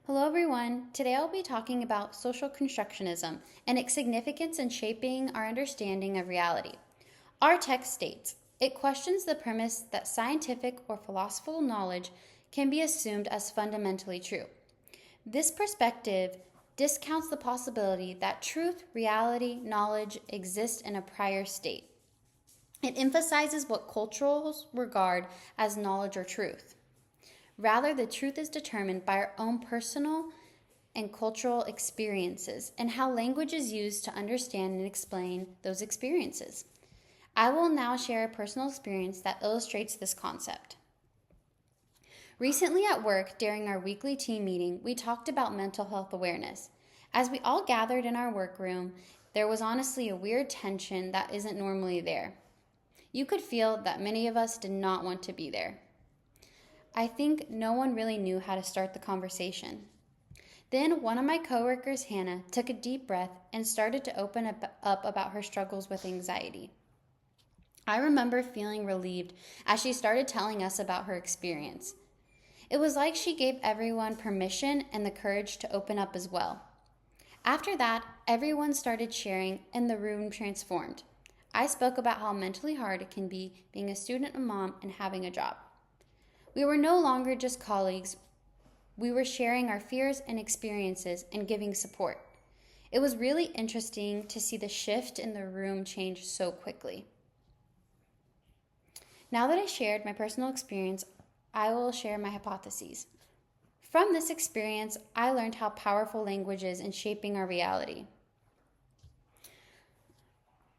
Hello everyone. Today I'll be talking about social constructionism and its significance in shaping our understanding of reality. Our text states, it questions the premise that scientific or philosophical knowledge can be assumed as fundamentally true. This perspective discounts the possibility that truth, reality, knowledge exist in a prior state. It emphasizes what cultures regard as knowledge or truth. Rather, the truth is determined by our own personal and cultural experiences and how language is used to understand and explain those experiences. I will now share a personal experience that illustrates this concept. Recently at work, during our weekly team meeting, we talked about mental health awareness. As we all gathered in our workroom, there was honestly a weird tension that isn't normally there. You could feel that many of us did not want to be there. I think no one really knew how to start the conversation. Then one of my coworkers, Hannah, took a deep breath and started to open up about her struggles with anxiety. I remember feeling relieved as she started telling us about her experience. It was like she gave everyone permission and the courage to open up as well. After that, everyone started sharing and the room transformed. I spoke about how mentally hard it can be being a student, a mom, and having a job. We were no longer just colleagues. We were sharing our fears and experiences and giving support. It was really interesting to see the shift in the room change so quickly. Now that I shared my personal experience, I will share my hypotheses. From this experience, I learned how powerful language is in shaping our reality,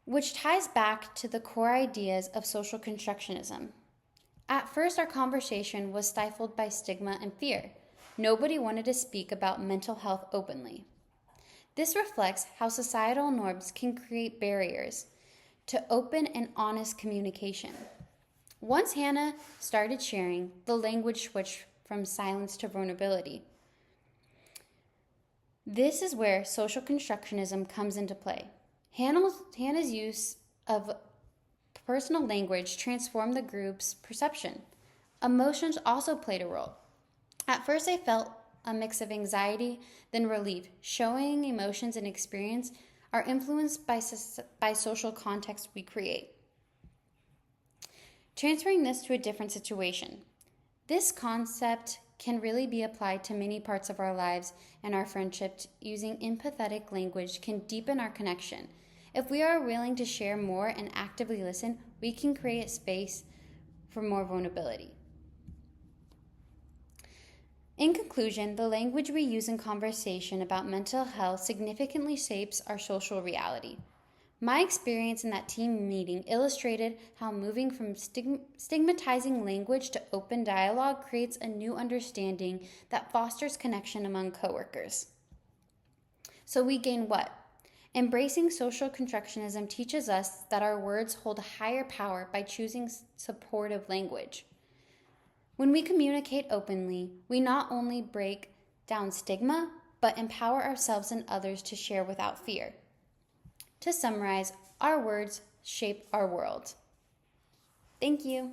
which ties back to the core ideas of social constructionism. At first, our conversation was stifled by stigma and fear. Nobody wanted to speak about mental health openly. This reflects how societal norms can create barriers to open and honest communication. Once Hannah started sharing, the language switched from silence to vulnerability. This is where social constructionism comes into play. Hannah's use of personal language transformed the group's perception. Emotions also played a role. At first, I felt a mix of anxiety, then relief. Showing emotions and experience are influenced by social context we create. Transferring this to a different situation. This concept can really be applied to many parts of our lives and our friendship. Using empathetic language can deepen our connection. If we are willing to share more and actively listen, we can create space for more vulnerability. In conclusion, the language we use in conversation about mental health significantly shapes our social reality. My experience in that team meeting illustrated how moving from stigmatizing language to open dialogue creates a new understanding that fosters connection among coworkers. So we gain what? Embracing social constructionism teaches us that our words hold a higher power by choosing supportive language. When we communicate openly, we not only break down stigma, but empower ourselves and others to share without fear. To summarize, our words shape our world. Thank you.